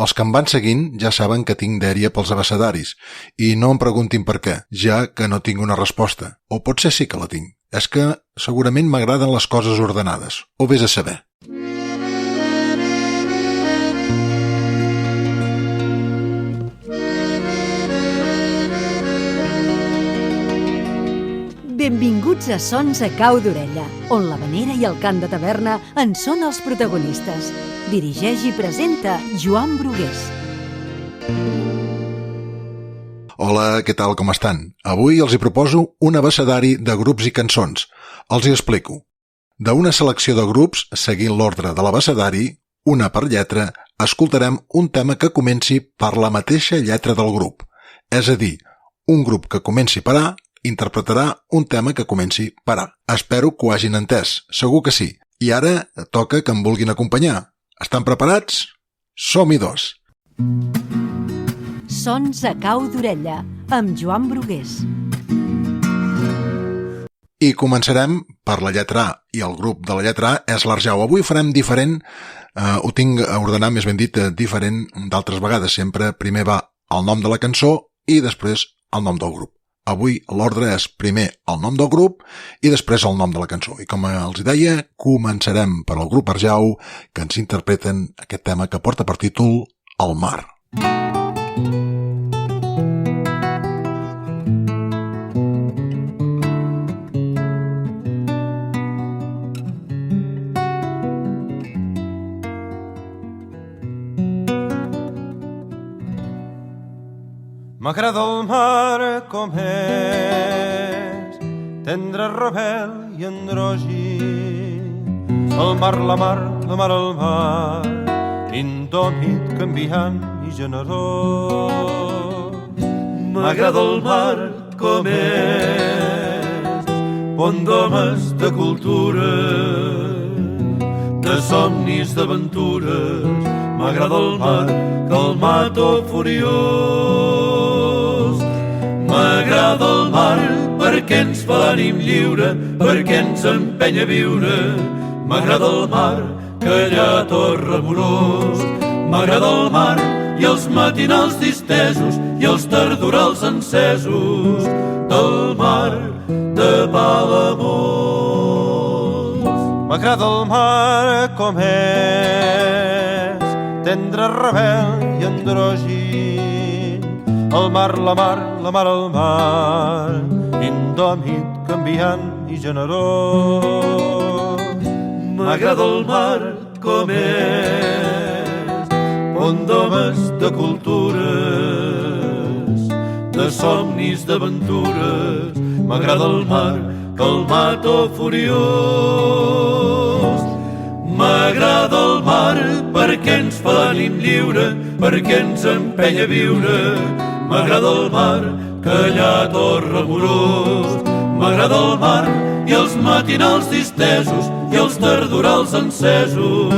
Els que em van seguint ja saben que tinc dèria pels abecedaris i no em preguntin per què, ja que no tinc una resposta. O potser sí que la tinc. És que segurament m'agraden les coses ordenades. O vés a saber. Benvinguts a Sons a Cau d'Orella, on l'havanera i el cant de taverna en són els protagonistes. Dirigeix i presenta Joan Brugués. Hola, què tal, com estan? Avui els hi proposo un abecedari de grups i cançons. Els hi explico. D'una selecció de grups, seguint l'ordre de l'abecedari, una per lletra, escoltarem un tema que comenci per la mateixa lletra del grup. És a dir, un grup que comenci per A interpretarà un tema que comenci per A. Espero que ho hagin entès, segur que sí. I ara toca que em vulguin acompanyar. Estan preparats? Som-hi dos! Sons a Cau d'Orella, amb Joan Brugués. I començarem per la lletra A, i el grup de la lletra A és l'Arjau. Avui ho farem diferent, ho tinc a ordenar, més ben dit, diferent d'altres vegades. Sempre primer va el nom de la cançó i després el nom del grup. Avui l'ordre és primer el nom del grup i després el nom de la cançó. I com els deia, començarem per el grup Arjau, que ens interpreten aquest tema que porta per títol El mar. M'agrada el mar com és, tendre, rebel i androgin. El mar, la mar, la mar, el mar, indòmit, canviant i generós. M'agrada el mar com és, pont d'homes de cultura, de somnis, d'aventures. M'agrada el mar, calmat o furiós. M'agrada el mar perquè ens fa l'ànim lliure, perquè ens empenya a viure. M'agrada el mar callat o remorós. M'agrada el mar i els matinals distesos i els tardorals encesos del mar de Palamós. M'agrada el mar com és, tendre, rebel i androgin. El mar, la mar, la mar, el mar, indòmit, canviant i generós. M'agrada el mar com és, pont d'homes de cultures, de somnis, d'aventures. M'agrada el mar, calmat o furiós. M'agrada el mar perquè ens fa l'ànim lliure, perquè ens empenya a viure. M'agrada el mar callat o remorós. M'agrada el mar i els matinals distesos i els tardorals encesos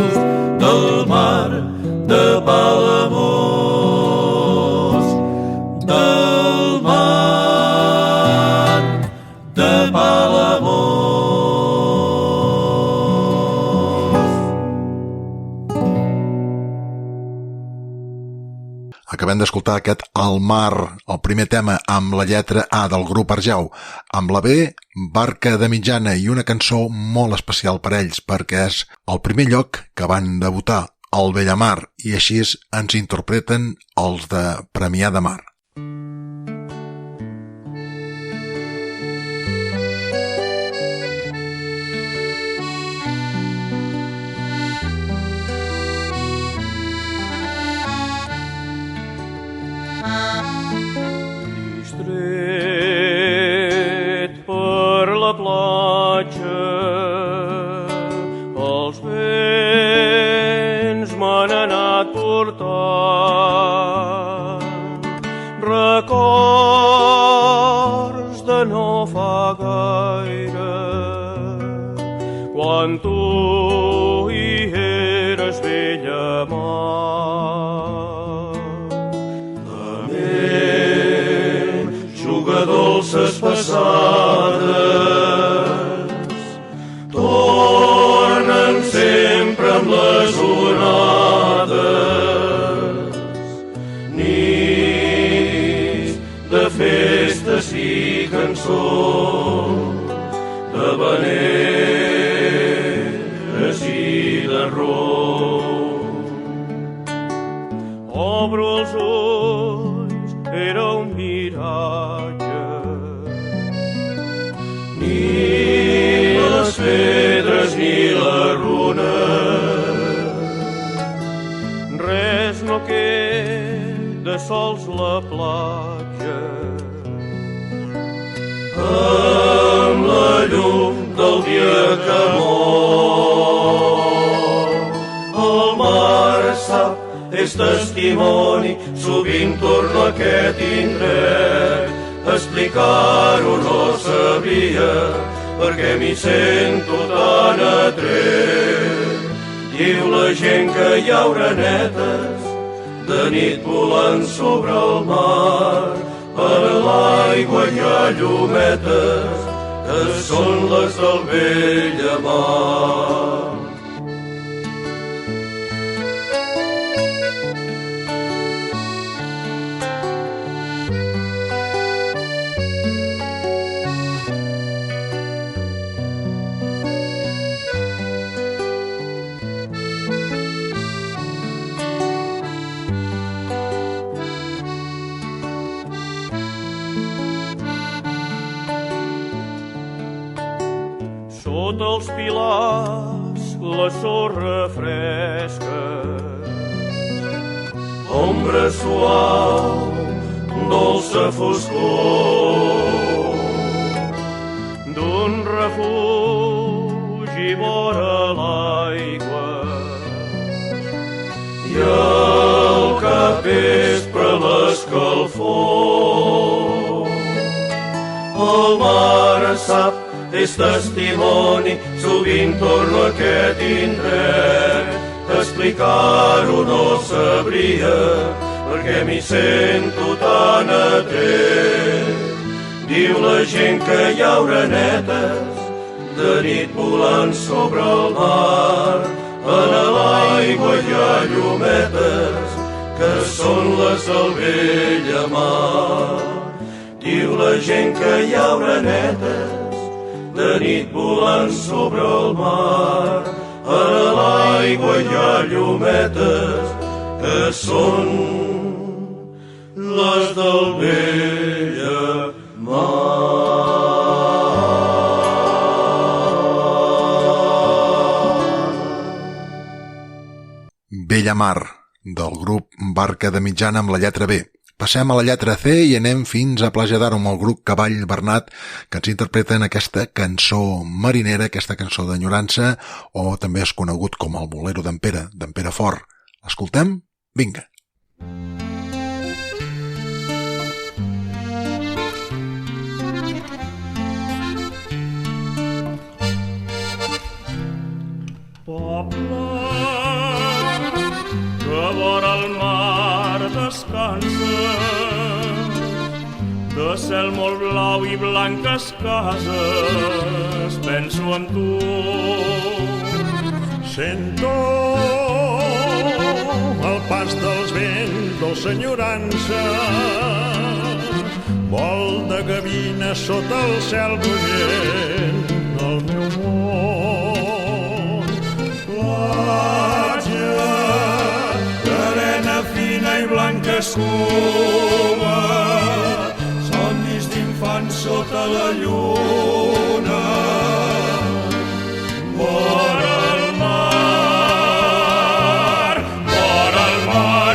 del mar de Palamós. Del mar de Palamós. Acabem d'escoltar aquest El mar, el primer tema amb la lletra A del grup Arjau. Amb la B, Barca de Mitjana, i una cançó molt especial per ells, perquè és el primer lloc que van debutar, al Bellamar, i així ens interpreten els de Premià de Mar. Distret per la platja, els vents m'han anat portant records de no fa gaire, quan tu hi eres bella mar. Dolces passades tornen sempre amb les onades festes i cançons, d'havaneres i d'arròs. Obro els ulls, era un miratge, ni les pedres ni la runa, res no queda, sols la platja, amb la llum del dia que mor. El mar sap, és testimoni, sovint torno a aquest indret. Explicar-ho no sabria, perquè m'hi sento tan atret. Diu la gent que hi ha orenetes de nit volant sobre el mar. Per l'aigua hi ha llumetes que són les del vell mar. Sota els pilars la sorra fresca, ombra suau, dolça foscor, d'un refugi vora l'aigua, i al capvespre l'escalfor. El mar sap, és testimoni, sovint torno a aquest indret. Explicar-ho no sabria, perquè m'hi sento tan atret. Diu la gent que hi ha orenetes de nit volant sobre el mar. En l'aigua hi ha llumetes que són les del vell mar. Diu la gent que hi ha orenetes de nit volant sobre el mar. A l'aigua hi ha llumetes que són les del vell mar. Bella Mar, del grup Barca de Mitjana amb la lletra B. Passem a la lletra C i anem fins a Platja d'Aro amb el grup Cavall Bernat, que ens interpreten aquesta cançó marinera, aquesta cançó d'enyorança, o també és conegut com el bolero d'en Pere Fort. L'escoltem? Vinga! Poble que vora el mar descansa, de cel molt blau i blanques cases, penso en tu. Sento el pas dels vents, dolça enyorança, vol de gavina sota el cel bullent, el meu món. Platja d'arena fina i blanca escuma, somnis d'infants sota la lluna. Vora el mar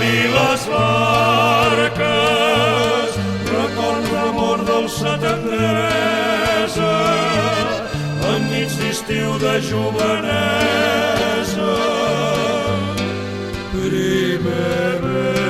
i les barques, records d'amor, dolça tendresa, en nits d'estiu de jovenesa. Primer bes.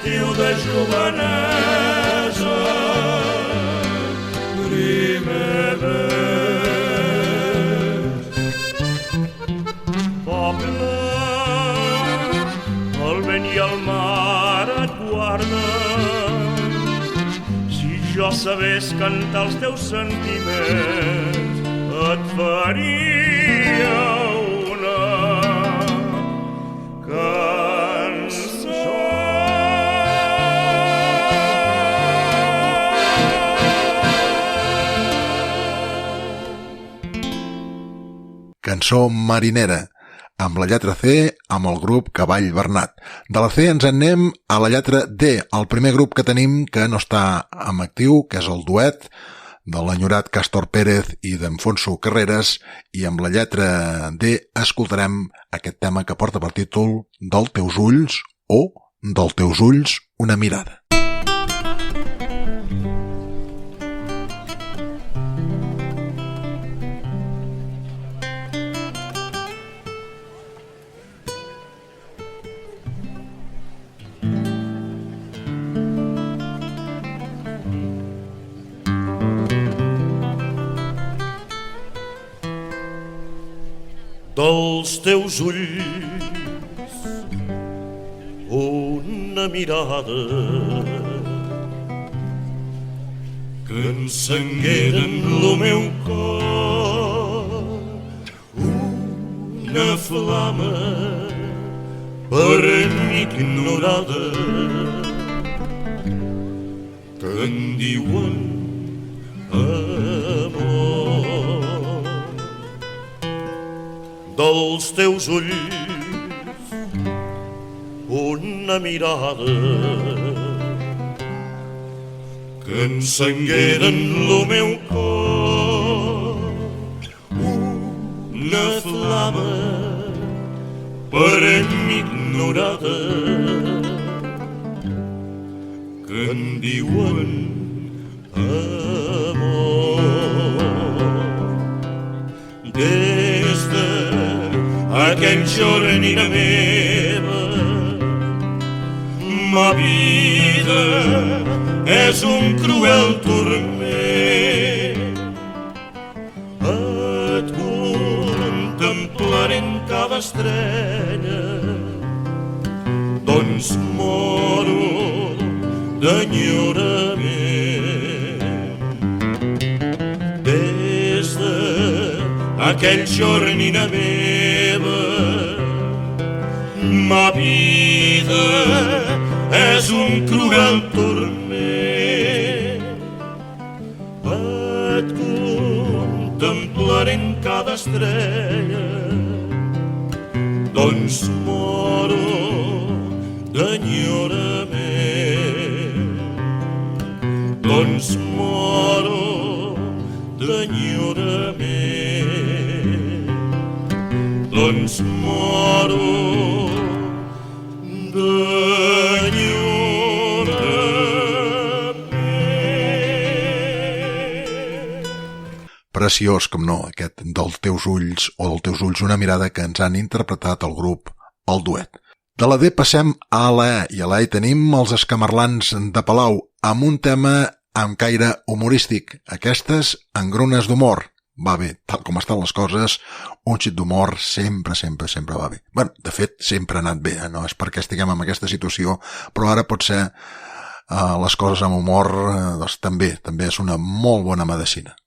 estiu de jovenesa. Primer bes. Poble, el vent i el mar et guarden. Si jo sabés cantar els teus sentiments, et faria una cançó. Cançó marinera, amb la lletra C, amb el grup Cavall Bernat. De la C ens en anem a la lletra D, el primer grup que tenim que no està en actiu, que és el duet de l'enyorat Càstor Pérez i d'Enfonso Carreras, i amb la lletra D escoltarem aquest tema que porta per títol Dels teus ulls o Dels teus ulls una mirada. Dels teus ulls una mirada que encengueren lo meu cor, una flama per mi ignorada que en diuen amor. Dels teus ulls una mirada que encengueren lo meu cor, una flama per mi ignorada que en diuen amor. Des d'aquell jornina meva, ma vida és un cruel turment. Et contemplaré en cada estrella, doncs moro d'enyorament. Des d'aquell jornina meva, ma vida és un cruel turment. Et contemplaré en cada estrella, doncs moro d'enyorament. Doncs moro d'enyorament. Doncs moro Preciós, com no, aquest Dels teus ulls o Dels teus ulls una mirada que ens han interpretat el grup El Duet. De la D passem a la E, i a la E tenim els Escamarlans de Palau amb un tema amb caire humorístic, aquestes engrunes d'humor. Va bé, tal com estan les coses, un xic d'humor sempre va bé. Bé, de fet, sempre ha anat bé, no és perquè estiguem en aquesta situació, però ara potser les coses amb humor doncs, també és una molt bona medecina.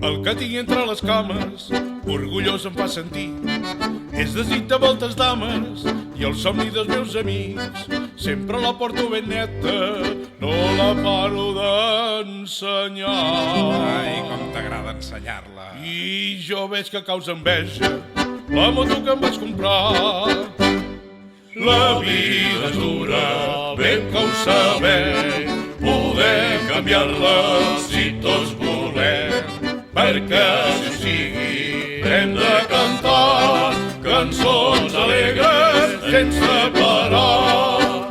El que tinc entre les cames, orgullós em fa sentir. És desig de moltes dames i el somni dels meus amics. Sempre la porto ben neta, no la paro d'ensenyar. Ai, com t'agrada ensenyar-la. I jo veig que causa enveja la moto que em vaig comprar. La vida és dura, ben que ho sabem, podem canviar-la si tots volem. Perquè si sigui hem de cantar, que cançons alegres sense parar.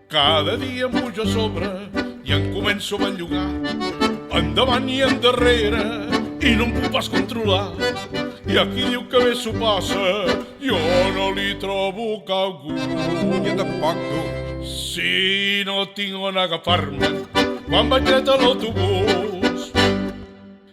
Cada dia em pujo a sobre i em començo a bellugar, endavant i endarrere, i no em puc pas controlar. I a qui diu que bé s'ho passa, jo no li trobo cap gust. Jo tampoc, tu. Si no tinc on agafar-me quan vaig dret a l'autobús.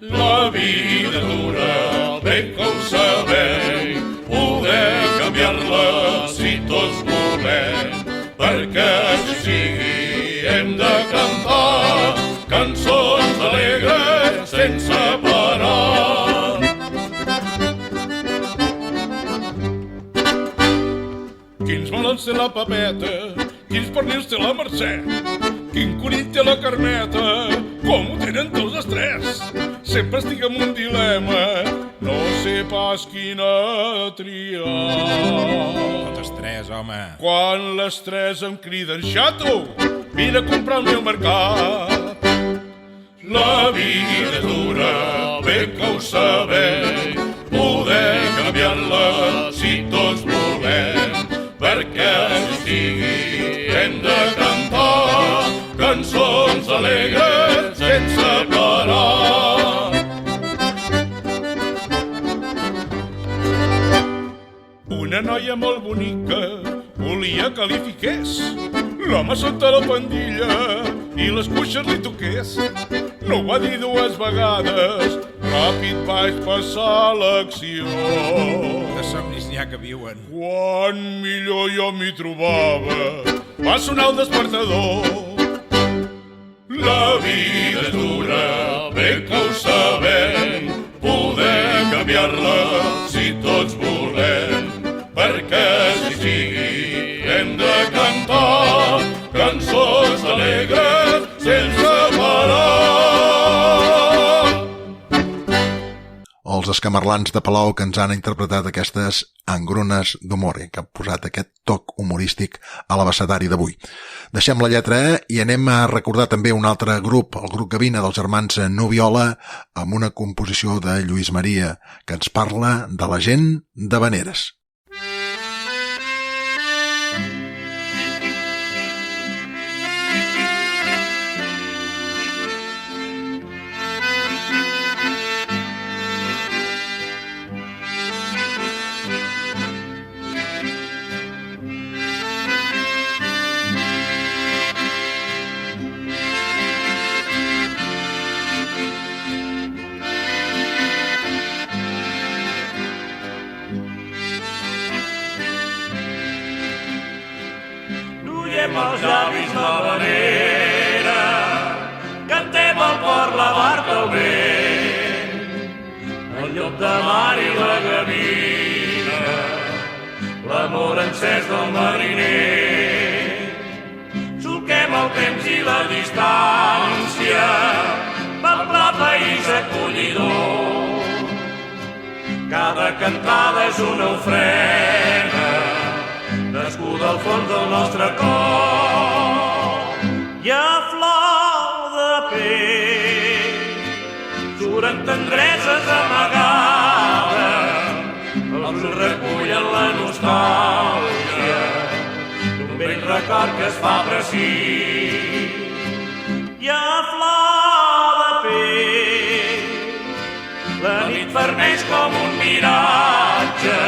La vida dura, ben que ho sabeu, poder canviar-la si tots volem, perquè si sigui hem de cantar cançons alegres sense parar. Quins melons té la Pepeta, quins pernils té la Mercè, quin conill té la Carmeta, com ho tenen tots els tres. Sempre estic amb un dilema, no sé pas quina triar. Totes tres, home. Quan les tres em criden xato, vine a comprar al meu mercat. La vida dura, bé que ho sabeu, poder canviar-la si tots volem, perquè si sigui hem de cantar cançons alegres sense parar. Una noia molt bonica volia que li fiqués l'home sota la pandilla i les cuixes li toqués. No ho va dir dues vegades, ràpid vaig passar l'acció. De somnis n'hi ha que viuen. Quan millor jo m'hi trobava, va sonar el despertador. La vida és dura, bé que ho sabem, poder canviar-la si tots volem, perquè si sigui hem de cantar cançons alegres sense parar. Els escamarlans de Palau que ens han interpretat aquestes engrunes d'humor, que han posat aquest toc humorístic a l'abecedari d'avui. Deixem la lletra E i anem a recordar també un altre grup, el grup Gavina dels germans Nubiola, amb una composició de Lluís Maria que ens parla de la gent d'Havaneres. Els llavis d'Havanera, cantem al port la barca al vent, el llop de mar i la gavina, l'amor encès del mariner. Solquem el temps i la distància pel pla país acollidor. Cada cantada és una ofrena nascuda al fons del nostre cor. I a flor de pell suren tendreses amagades, els recullen la nostàlgia d'un vell record que es fa precís. I a flor de pell la nit vermeix com un miratge,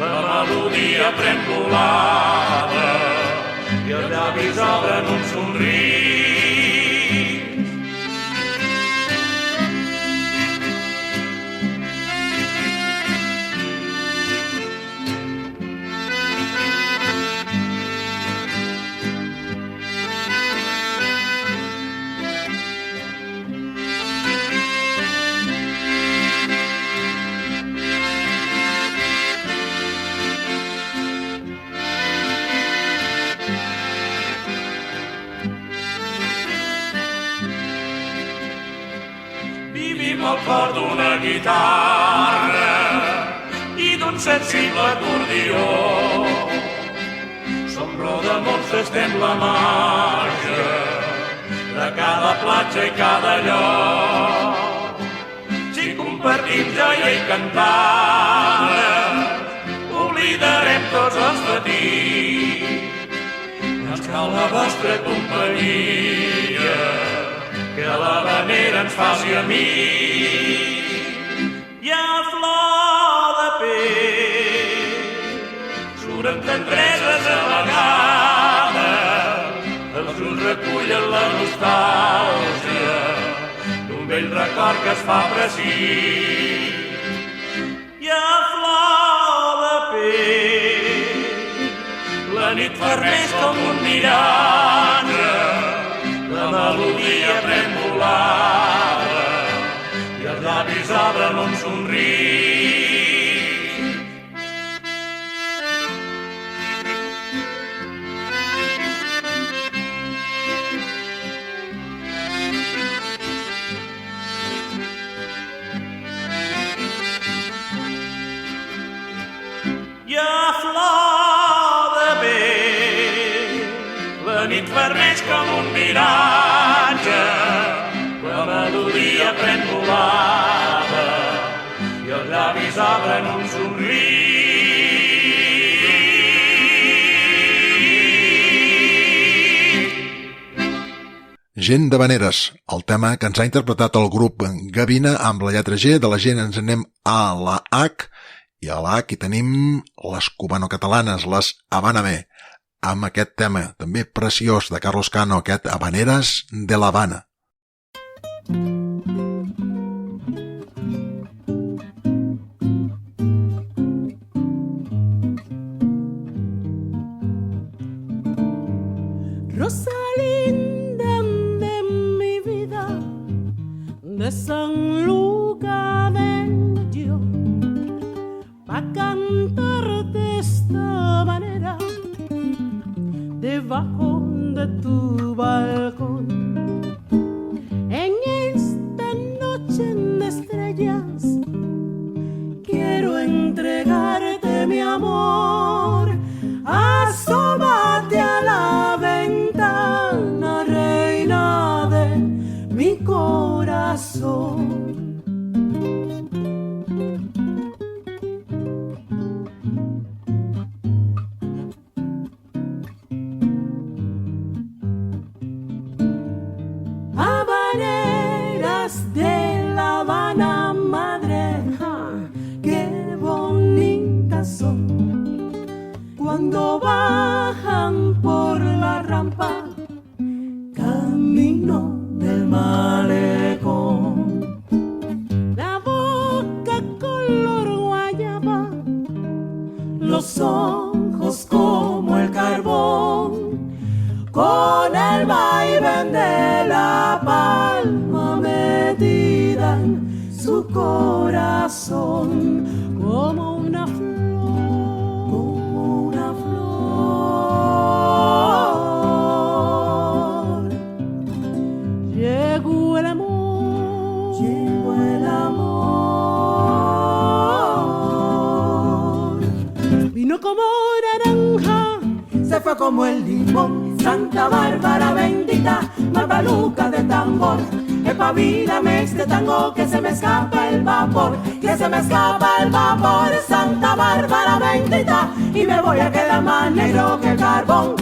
la melodia pren volada i els llavis obren un somrís. Al cor d'una guitarra i d'un sensible acordió. Som rodamons, tastem la marxa de cada platja i cada lloc. compartim joia i cantada, oblidarem tots els patits. Ens cal la vostra companyia, que l'havanera ens faci amics. Hi ha flor de pell, suren tendreses a vegades, els ulls recullen la nostàlgia d'un vell record que es fa precís. Hi ha flor de pell, la nit fermeix com un miratge, la melodia pren volada i els llavis obren un somriure. Hi ha flor de pell, la nit vermeix com un miratge, la melodia pren volada i els llavis obren un somriure. Gent d'Havaneres, el tema que ens ha interpretat el grup Gavina amb la lletra G. De la Gent ens anem a la H, i a la H hi tenim les cubano-catalanes, les Habana B, amb aquest tema també preciós de Carlos Cano, aquest Havaneres de la Habana. Rosalinda de mi vida, de San Lucas vengo yo, pa' cantarte esta manera, debajo de tu balcón. En esta noche de estrellas, quiero entregarte mi amor. Asómate a la ventana, reina de mi corazón. Habaneras de La Habana, madre, qué bonitas son. Cuando bajan por la rampa, camino del malecón. La boca color guayaba, los ojos como el carbón, con el vaivén de la palma metida en su corazón, como una flor. Llegó el amor, vino como naranja, se fue como el limón. Santa Bárbara bendita, malvaluca de tambor, espabilame este tango que se me escapa el vapor, que se me escapa el vapor. Santa Bárbara bendita, y me voy a quedar más negro que el carbón.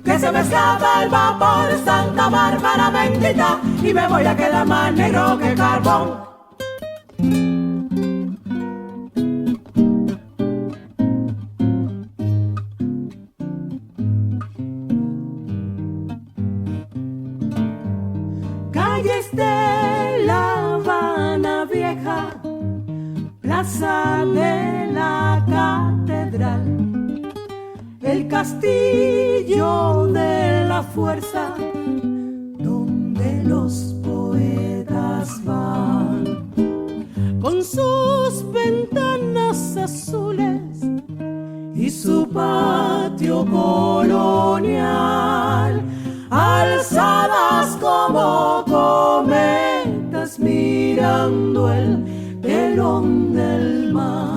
Que se me escapa el vapor, Santa Bárbara bendita, y me voy a quedar más negro que el carbón. Calles de La Habana vieja, plaza de la catedral, el castillo de la fuerza, donde los poetas van, con sus ventanas azules y su patio colonial, alzadas como cometas mirando el telón del mar.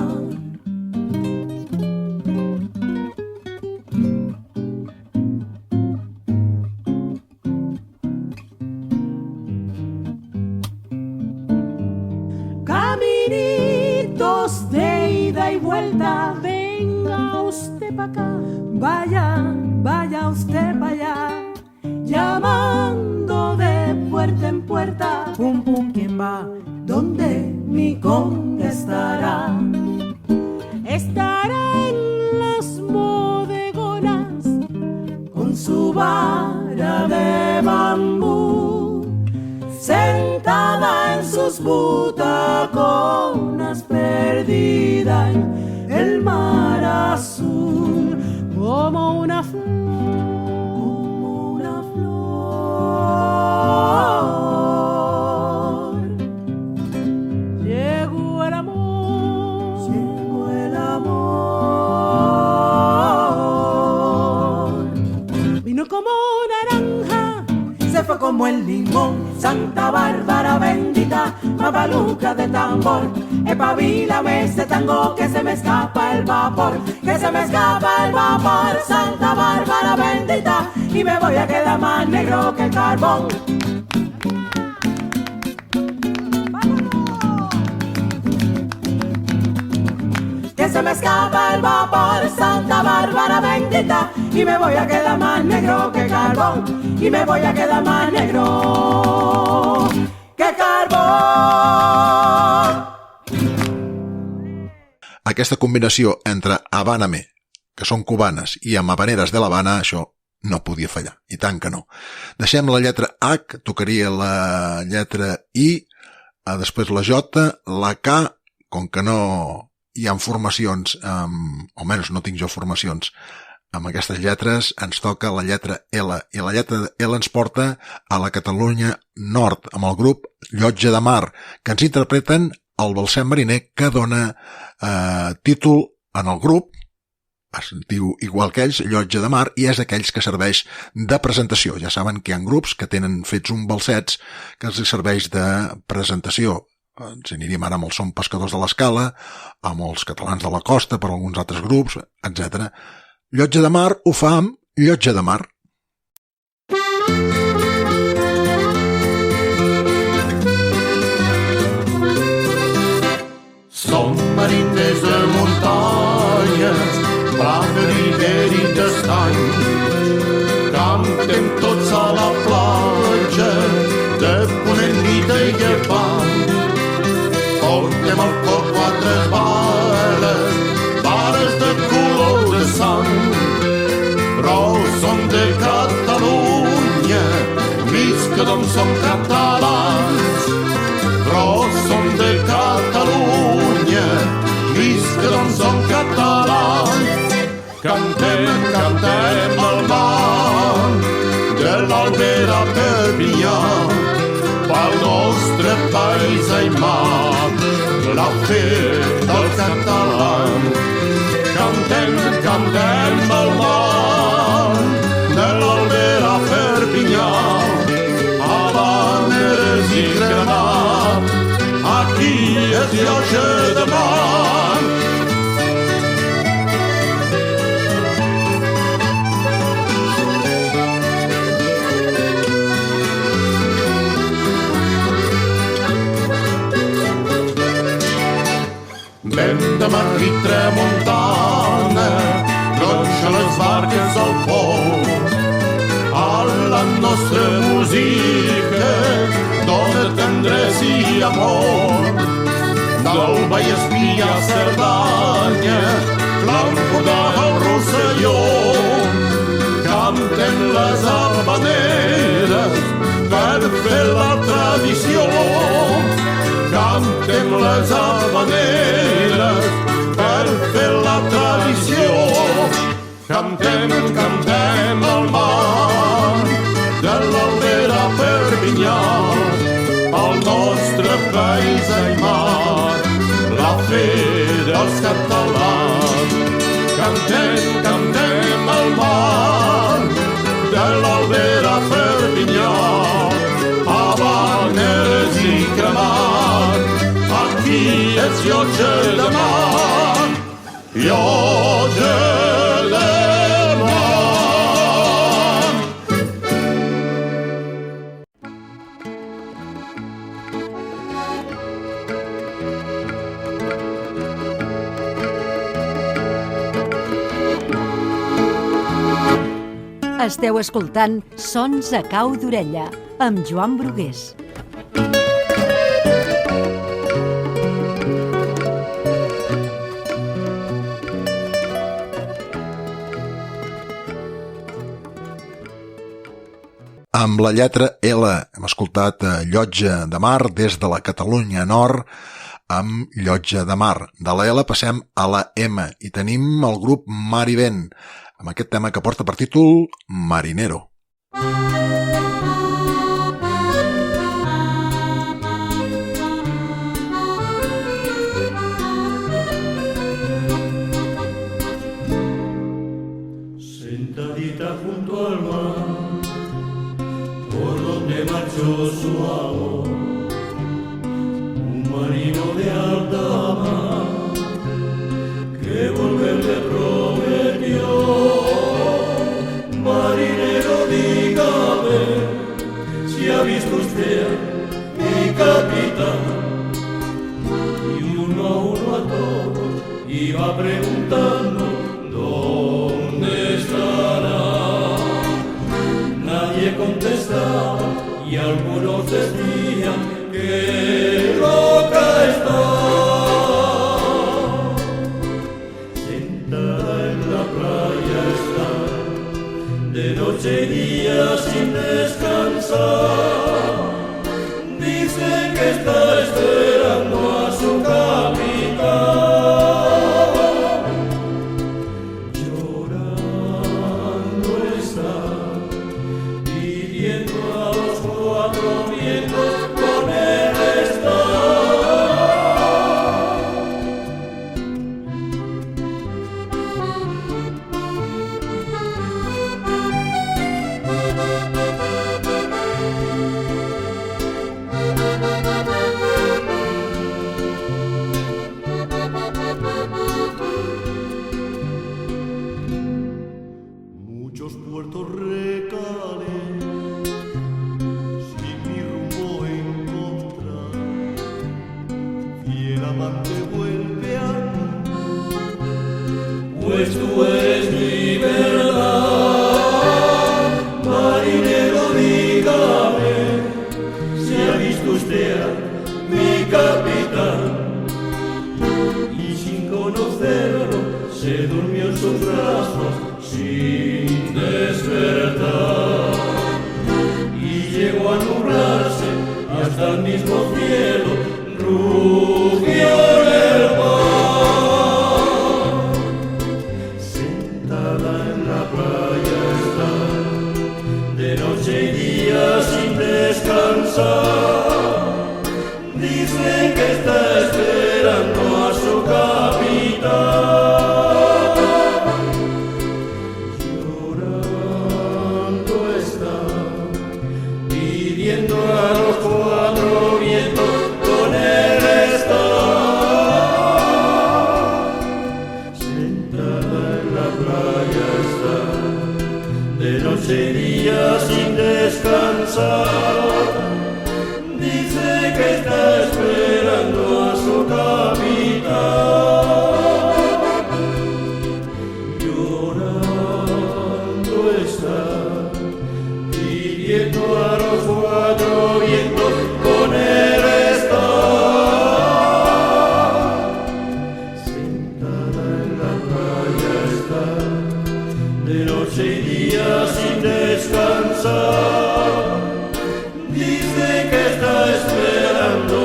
caminitos de ida y vuelta. Venga usted pa' acá, vaya usted pa' allá, llamando de puerta en puerta. Pum pum, ¿quién va? ¿Dónde mi conde estará? Estará en las bodegonas con su vara de bambú, sentada en sus butaconas, perdida en el mar azul, como una flor, llegó el amor, vino como naranja, se fue como el limón. Santa Bárbara bendita, mabaluca de tambor, espabilame este tango que se me escapa el vapor, que se me escapa el vapor. Santa Bárbara bendita, y me voy a quedar más negro que el carbón. Que se me escapa el vapor, Santa Bárbara bendita, y me voy a quedar más negro que carbón, y me voy a quedar más negro que carbón. Aquesta combinació entre Habáname, que són cubanes, i amb Habaneres de l'Havana, això no podia fallar, i tant que no. Deixem la lletra H, tocaria la lletra I, després la J, la K, com que no hi ha formacions, almenys no tinc jo formacions, amb aquestes lletres ens toca la lletra L, i la lletra L ens porta a la Catalunya Nord, amb el grup Llotja de Mar, que ens interpreten el Balsem Mariner, que dona títol en el grup, es diu igual que ells, Llotja de Mar, i és d'aquells que serveix de presentació. Ja saben que hi ha grups que tenen fets un balsets que els serveix de presentació. Ens aniríem ara amb el Som Pescadors de l'Escala, amb els Catalans de la Costa, per alguns altres grups, etc. Llotja de Mar ho fa amb Llotja de Mar. Som mariners de muntanyes, plana d'hivern i d'estany. Cantem tots a la platja, de ponent, nit i llevant. Portem al cor 4 vares, vares de color de sang. Però som de Catalunya, visca d'on som catalans. Però som de Catalunya, visca d'on som catalans. Cantem, cantem al mar, de l'Albera a Perpinyà, pel nostre país aimat, la fe dels catalans. Cantem, cantem al mar, de l'Albera a Perpinyà, Habaneres i Granat, aquí és Llotja de Mar. Vent de mar i tramuntana, gronxa les barques al port. A la nostra música dona tendresa i amor. Del Vallespí a Cerdanya, l'Empordà al Rosselló, cantem les habaneres per fer la tradició. Cantem les habaneres per fer la tradició. Cantem, cantem al mar, de l'Albera a Perpinyà, el nostre país aimat, la fe dels catalans. Cantem, cantem al mar, de l'Albera a Perpinyà, Habaneres i cremat, aquí és Llotja de Mar, Llotja de Mar. Esteu escoltant Sons a cau d'orella, amb Joan Brugués. Amb la lletra L hem escoltat Llotja de Mar des de la Catalunya Nord amb Llotja de Mar. De la L passem a la M i tenim el grup Mar i Vent amb aquest tema que porta per títol Marinero. Sentadita junto al mar, por donde marchó su amor, un marino de alta mar que volver le prometió. Marinero, dígame si ha visto usted a mi capitán. Y uno a uno a todos iba preguntando dónde estará. Nadie contestaba y algunos decían que loca está. Sentada en la playa está, de noche y día sin descansar. Dice que está esperando a su capitán. Llorando está, pidiendo a los cuatro vientos con él estar. Muchos puertos recalé, sin mi rumbo encontrar. Fiel amante vuelve a mí, pues tú eres mi verdad. Marinero, dígame si ha visto usted a mi capitán. Y sin conocerlo se durmió en sus brazos sin despertar, y llegó a nublarse hasta el mismo cielo, rugió el mar. Sentada en la playa está, de noche y día sin descansar. Dicen que está esperando a su capitán. Pidiendo a los cuatro vientos con él estar. Sentada en la playa está, de noche y día sin descansar. Dice que está esperando a su capitán. Llorando está, pidiendo a los cuatro vientos con él estar. Sentada en la playa está, de noche y día sin descansar. Dice que está esperando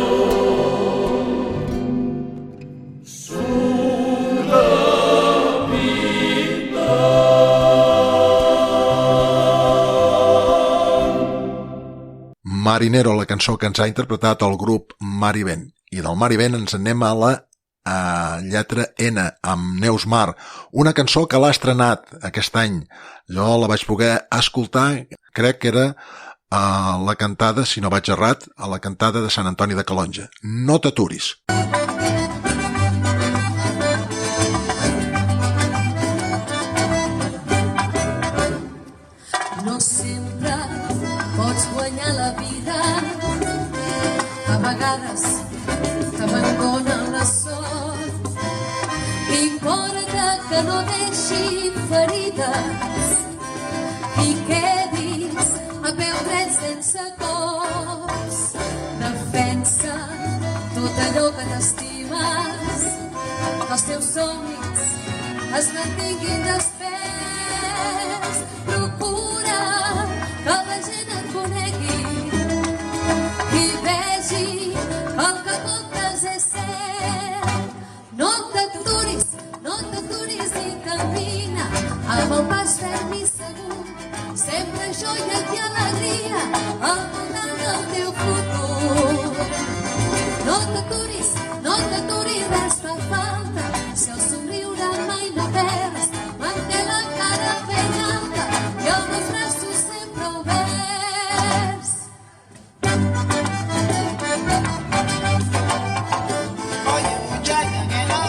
su Marinero, la cançó que ens ha interpretat el grup Mar i Vent. I del Mar i Vent ens anem a la lletra N, amb Neus Mar, una cançó que l'ha estrenat aquest any. Jo la vaig poder escoltar, crec que era a la cantada, si no vaig errat, a la cantada de Sant Antoni de Calonja. No t'aturis. No sempre pots guanyar la vida, a vegades t'abandona la sort. Importa que no deixi ferides i quedis a peu dret sense cops. Defensa tot allò que t'estimes, que els teus somnis es mantinguin desperts. Procura que la gent et conegui i vegi que el que comptes és cert. No t'aturis i camina amb el pas ferm i segur, sempre joia i alegria al voltant del teu futur. No t'aturis, res fa falta, si el somriure mai no perds, manté la cara ben alta i amb els braços sempre oberts. Oye, muchacha, que no.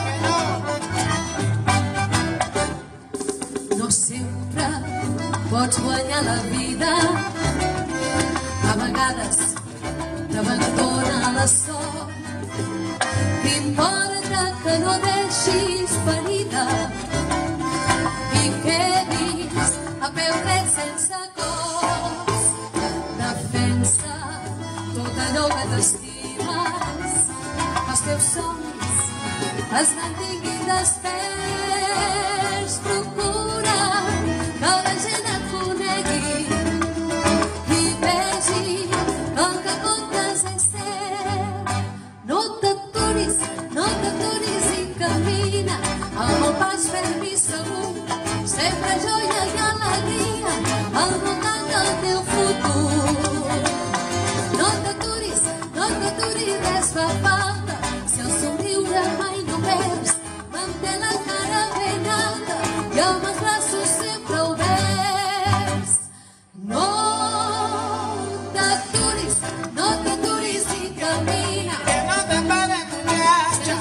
No sempre pots guanyar la vida, a vegades t'abandona la sort. T'importa que no deixis ferida i quedis a peu dret sense cops. Defensa tot allò que t'estimes, que els teus somnis es mantinguin desperts. Procura que la gent et conegui i vegi que el que comptes és cert. No t'aturis i camina amb el pas ferm i segur, sempre joia i alegria al voltant del teu futur. No t'aturis, res fa falta, si el somriure mai no perds, manté la cara ben alta i amb els braços sempre oberts. No t'aturis i camina. Que no te pares, muchacha,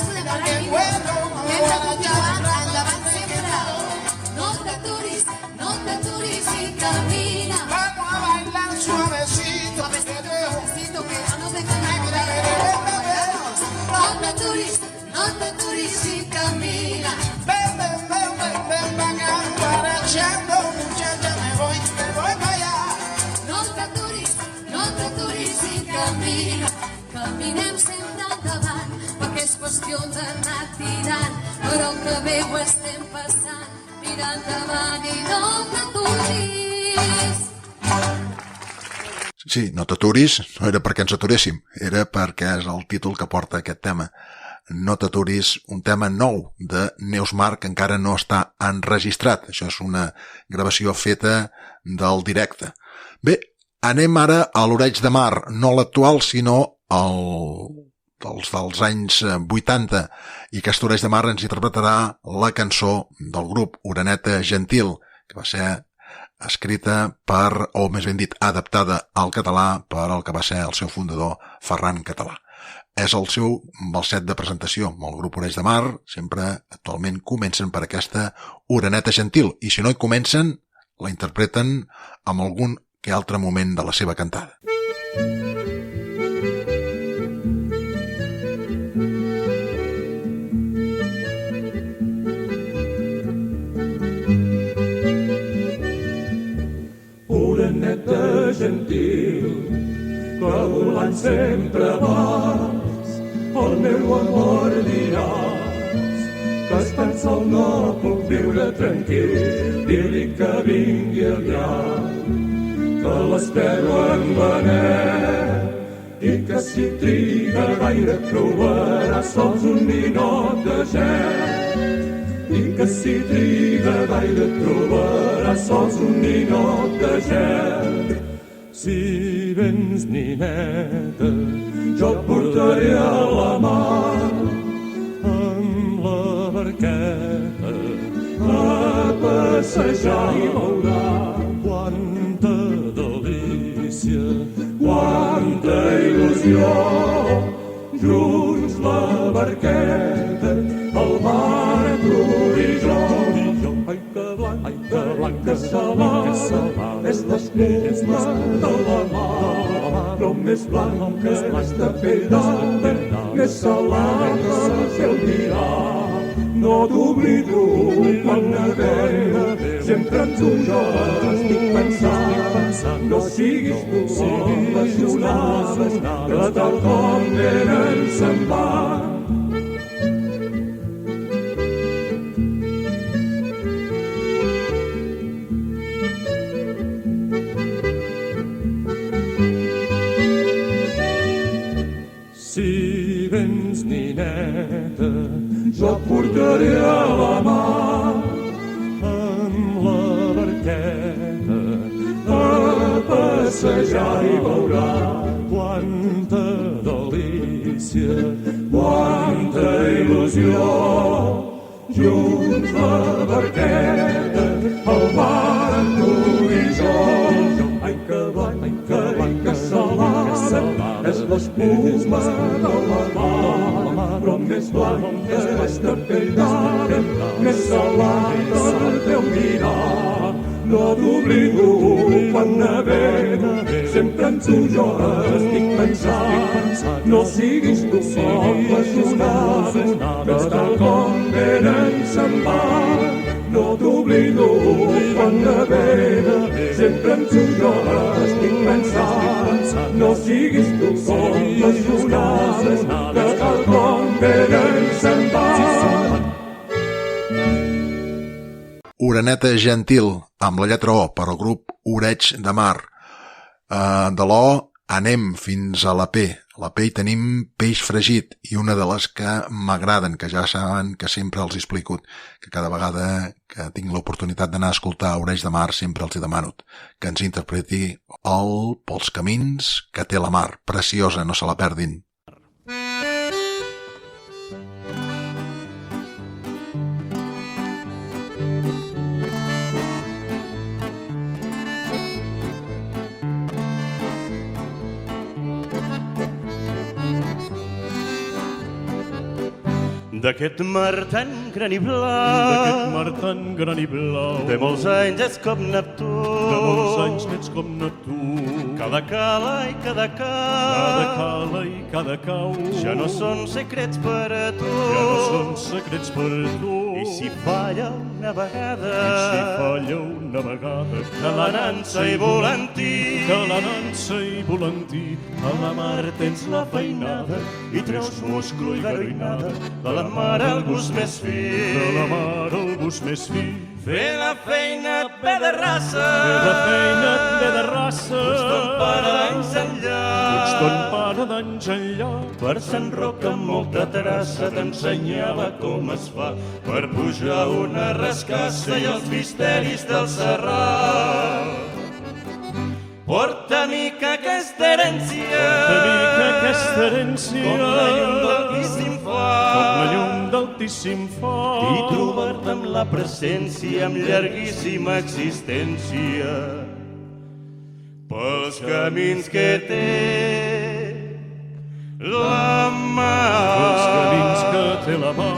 que bueno, endavant sempre. No t'aturis i camina. Vamos a bailar suavecito, Que no nos dejan. No t'aturis i camina. ven pa' acá, guarachando, muchacha, me voy pa' allá. No t'aturis i camina. Caminem sempre endavant, perquè és qüestió d'anar tirant, però que bé ho estem passant. Mira endavant i no t'aturis. Sí, no t'aturis, no era perquè ens aturéssim, era perquè és el títol que porta aquest tema. No t'aturis, un tema nou de Neus Mar que encara no està enregistrat. Això és una gravació feta del directe. Bé, anem ara a l'Oreig de Mar, no l'actual, sinó dels anys 80, i aquest Oreig de Mar ens interpretarà la cançó del grup Oreneta Gentil, que va ser escrita per, o més ben dit, adaptada al català per el que va ser el seu fundador, Ferran Català. És el seu balset de presentació amb el grup Oreig de Mar. Sempre, actualment, comencen per aquesta Oreneta Gentil, i si no hi comencen, la interpreten en algun que altre moment de la seva cantada. Oreneta gentil, que volant sempre vas, el meu amor diràs, que estant sol no puc viure tranquil, dir-li que vingui aviat, que l'espero en benet i que si triga gaire trobarà sols un ninot de gel, i que si triga gaire trobarà sols un ninot de gel. Si vens, nineta, jo et portaré a la mar amb la barqueta a passejar i veurà quanta delícia, quanta il·lusió. Junts la barqueta, el mar, tu i jo. Ai, que blanca salada és l'espuma de la mar, però més blanca és la pedra, més salada el cel dirà. no t'oblido quan navego, sempre en tu jo estic pensant. No siguis tu com les onades que tal com venen se'n van. Si vens, nineta, jo et portaré a la mà amb la barqueta a passejar i veuràs quanta delícia, quanta il·lusió. Junts la barqueta, el mar amb tu i jo. Ai, que salada és l'espuma de la mar, però més blanca és de pell d'àrab, més salada el teu mirar. No t'oblido quan navego, sempre en tu jo estic pensant. No siguis tu com les onades que tal com venen se'n van. No t'oblido quan navego, sempre en tu jo estic pensant. No siguis tu com les onades que tal com venen se'n van. Oreneta Gentil, amb la lletra O, per al grup Oreig de Mar. De l'O anem fins a la P. A la P hi tenim Peix Fregit, i una de les que m'agraden, que ja saben que sempre els he explicat, que cada vegada que tinc l'oportunitat d'anar a escoltar Oreig de Mar sempre els hi demano que ens interpreti el Pels camins que té la mar. Preciosa, no se la perdin. D'aquest mar tan gran i blau, d'aquest mar tan gran i blau, de molts anys ets com Neptú, de molts anys n'ets com Neptú. Cada cala i cada cau, cada cala i cada cau, ja no són secrets per a tu, ja no són secrets per a tu. I si falla una vegada, I si falla una vegada, que la nansa i volantí, que la nansa i volantí, a la mar tens la feinada i treus musclo i garoinada, de la mar el gust més fi, de la mar el gust més fi. Fer la feina et ve de raça, Fer la feina et ve de raça, Puig ton pare d'anys enllà, Puig ton pare d'anys enllà. Per Sant Roc amb molta terrassa t'ensenyava com es fa per pujar una rascassa i els misteris del Serrat. Porta mica aquesta herència, com la llum d'altíssim far, com la llum d'altíssim far, i trobar-te amb la presència, amb llarguíssima existència, pels camins que té la mar. Pels camins que té la mar.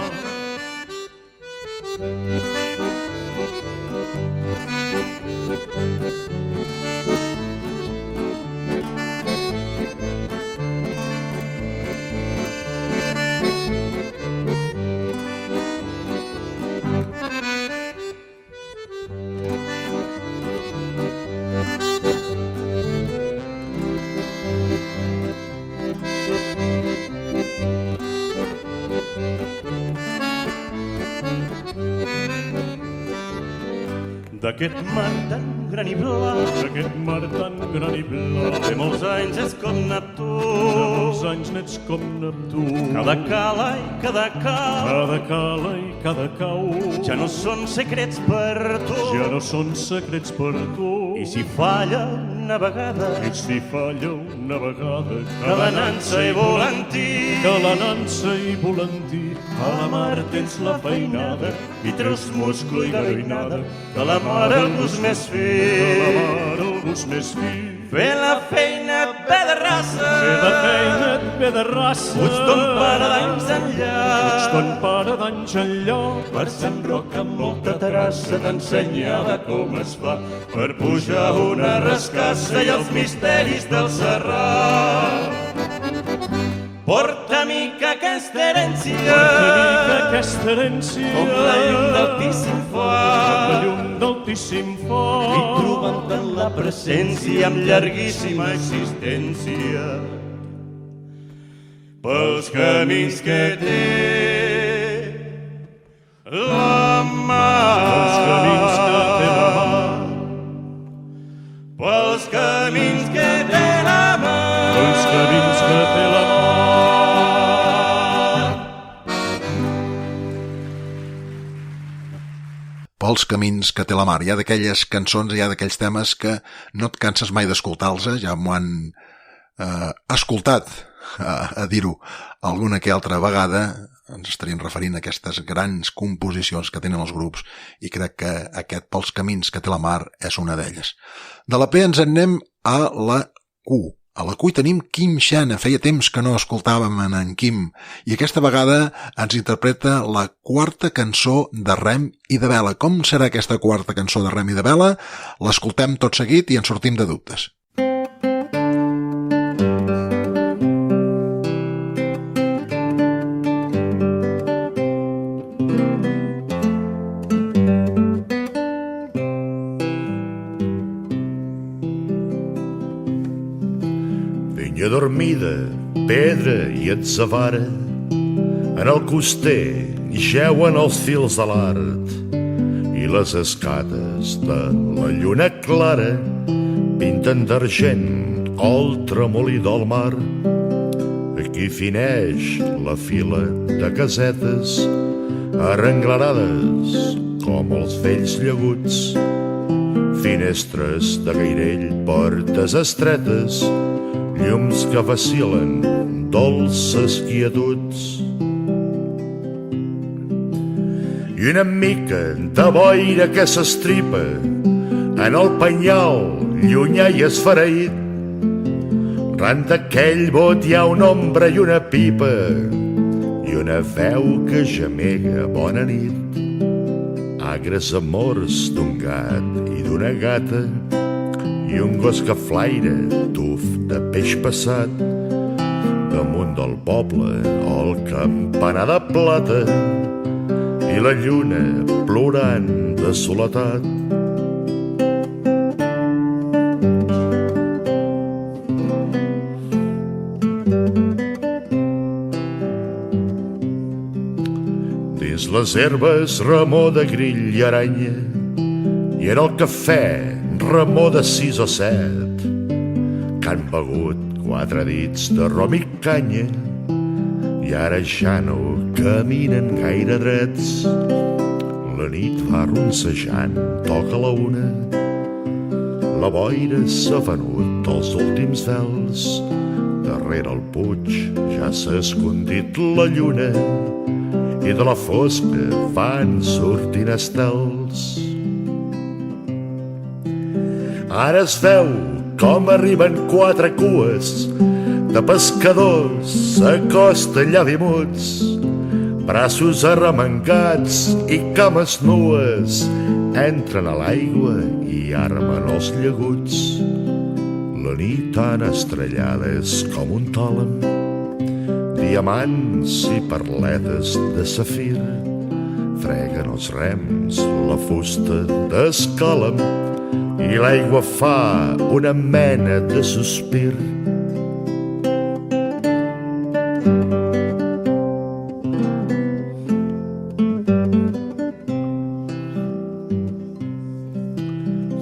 D'aquest mar tan gran i blau, d'aquest mar tan gran i blau, de molts anys és com Neptú, de molts anys n'ets com Neptú. Cada cala i cada cau, cada cala i cada cau, ja no són secrets per tu, ja no són secrets per tu. I si falla una vegada, I si falla una vegada, que la nansa i volantí, que la nansa i volantí, a la mar tens la feinada i treus musclo i garoinada, de la mar el gust més fi, de la mar el gust més fi. Fer la feina et ve de raça, Fer la feina et ve de raça, Puig ton pare d'anys enllà, Puig ton pare d'anys enllà. Per Sant Roc amb molta terrassa t'ensenyava com es fa per pujar una rascassa i els misteris del Serrat. Porta-mi que aquesta herència, com la llum d'altíssim foc, i trobant en la presència amb llarguíssima existència, pels camins que té la mà, pels camins que té la mà, pels camins que té la mà, pels camins que té la mà. Pels camins que té la mar. Hi ha d'aquelles cançons, hi ha d'aquells temes que no et canses mai d'escoltar-los, ja m'ho han escoltat, a dir-ho alguna que altra vegada. Ens estaríem referint a aquestes grans composicions que tenen els grups i crec que aquest Pels camins que té la mar és una d'elles. De la P ens en anem a la Q. A la Q hi tenim Quim Xana. Feia temps que no escoltàvem en Quim i aquesta vegada ens interpreta la quarta cançó de Rem i de Vela. Com serà aquesta quarta cançó de Rem i de Vela? L'escoltem tot seguit i en sortim de dubtes. Vinya dormida, pedra i atzavara, en el coster jeuen els fils de l'art i les escates de la lluna clara pinten d'argent el tremolí del mar. Aquí fineix la fila de casetes arrenglerades com els vells llaguts, finestres de gairell, portes estretes, llums que vacilen, dolces quietuds. I una mica de boira que s'estripa en el penyal llunyà i esfereït. Ran d'aquell bot hi ha una ombra i una pipa i una veu que gemega bona nit. Agres amors d'un gat i d'una gata i un gos que flaira tuf de peix passat. Damunt del poble el campanar de plata i la lluna plorant de soledat. Dins les herbes remor de grill i aranya i en el cafè remor de 6 o 7 que han begut 4 dits de rom i canya i ara ja no caminen gaire drets. La nit va ronsejant, toca la 1, la boira s'ha venut els últims vels, darrere el puig ja s'ha escondit la lluna i de la fosca van sortint estels. Ara es veu com arriben 4 cues de pescadors a costa llavimuts, braços arremangats i cames nues, entren a l'aigua i armen els llaguts. La nit tan estrellada és com un tàlem, diamants i perletes de safir, freguen els rems, la fusta d'escàlem, i l'aigua fa una mena de sospir.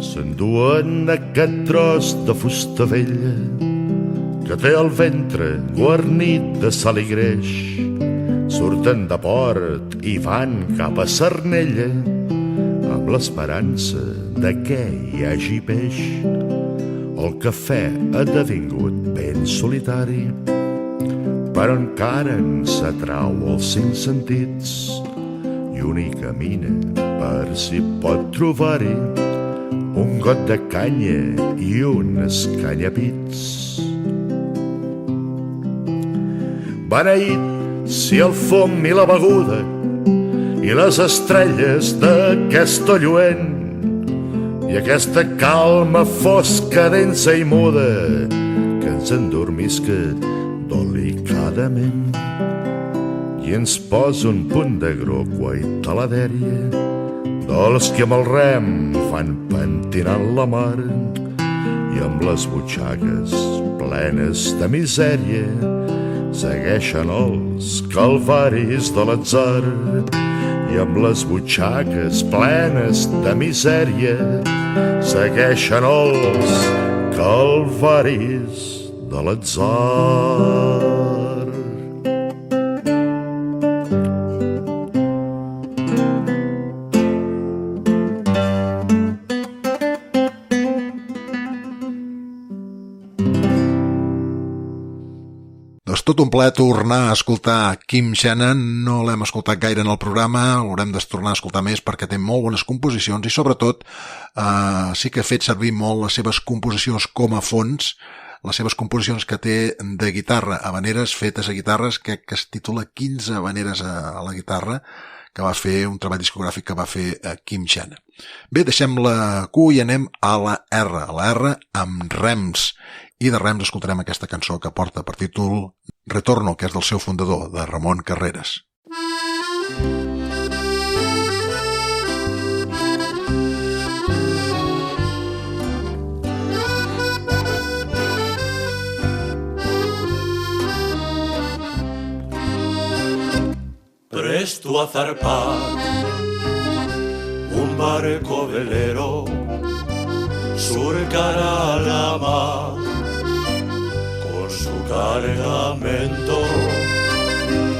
S'enduen aquest tros de fusta vella que té el ventre guarnit de sal i greix. Surten de port i van cap a Sarnella amb l'esperança de que hi hagi peix. El cafè ha devingut ben solitari, però encara ens atrau els 5 sentits i un hi camina per si pot trobar-hi un got de canya i un escanyapits. Beneït si el fum i la beguda i les estrelles d'aquest lluent i aquesta calma fosca, densa i muda que ens endormisca delicadament. pausadament i ens posa un punt de grocua i taladèria dels que amb el rem fan pentinant la mar i amb les butxaques plenes de misèria segueixen els calvaris de l'atzar i amb les butxaques plenes de misèria segueixen els calvaris de l'atzar. Doncs tot un plaer tornar a escoltar Kim Shannon. No l'hem escoltat gaire en el programa, l'haurem de tornar a escoltar més perquè té molt bones composicions i sobretot sí que ha fet servir molt les seves composicions com a fons, les seves composicions que té de guitarra, habaneres fetes a guitarres, que es titula 15 habaneres a la guitarra, que va fer un treball discogràfic que va fer Kim Shannon. Bé, deixem la Q i anem a la R amb Rems. I de Rems escoltarem aquesta cançó que porta per títol Retorno, que és del seu fundador, de Ramon Carreras. Presto a zarpar un barco velero surcará la mar con su cargamento.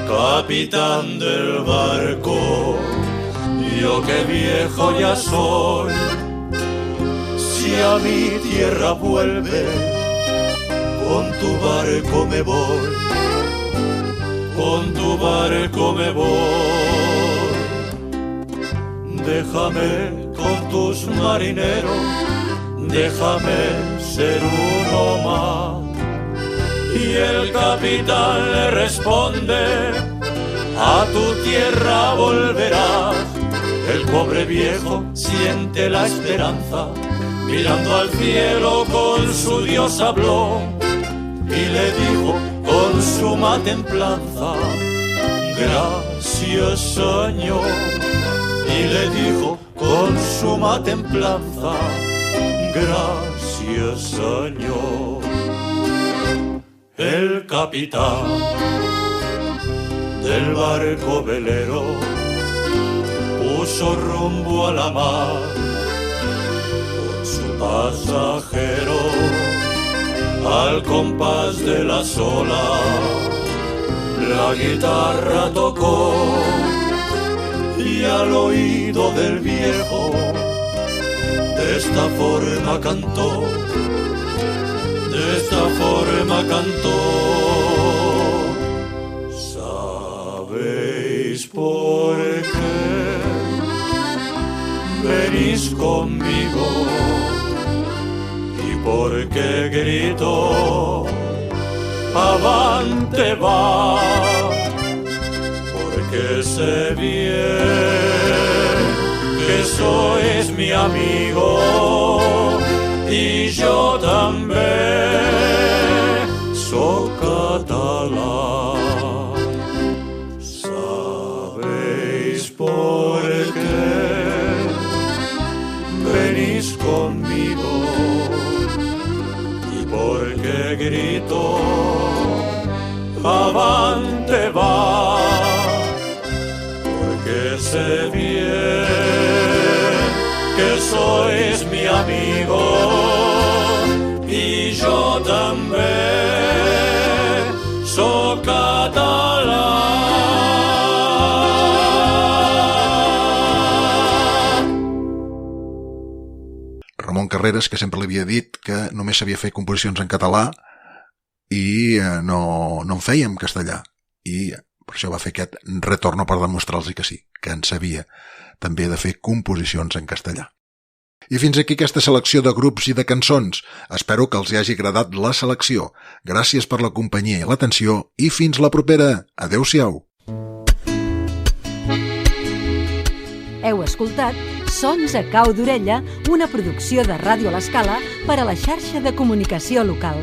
Capitán del barco, yo que viejo ya soy, si a mi tierra vuelve, con tu barco me voy, con tu barco me voy. Déjame con tus marineros, déjame ser uno más. Y el capitán le responde, a tu tierra volverás. El pobre viejo siente la esperanza, mirando al cielo con su Dios habló y le dijo con suma templanza, gracias Señor. Y le dijo con suma templanza, gracias Señor. El capitán del barco velero puso rumbo a la mar con su pasajero al compás de las olas. La guitarra tocó y al oído del viejo de esta forma cantó, de esta forma cantó. ¿Sabéis por qué venís conmigo? ¿Y por qué grito avante va? Porque sé bien que sois mi amigo y yo también soy catalán. ¿Sabéis por qué venís conmigo? ¿Y por qué grito avante va? Porque sé bien que sois mi amigo y yo también soy catalán. Ramon Carreras, que sempre li havia dit que només sabia fer composicions en català i no en feia en castellà. I per això va fer aquest retorno per demostrar-los que sí, que en sabia també de fer composicions en castellà. I fins aquí aquesta selecció de grups i de cançons. Espero que els hi hagi agradat la selecció. Gràcies per la companyia i l'atenció i fins la propera. Adéu-siau. Heu escoltat Sons a cau d'orella, una producció de Ràdio a l'Escala per a la xarxa de comunicació local.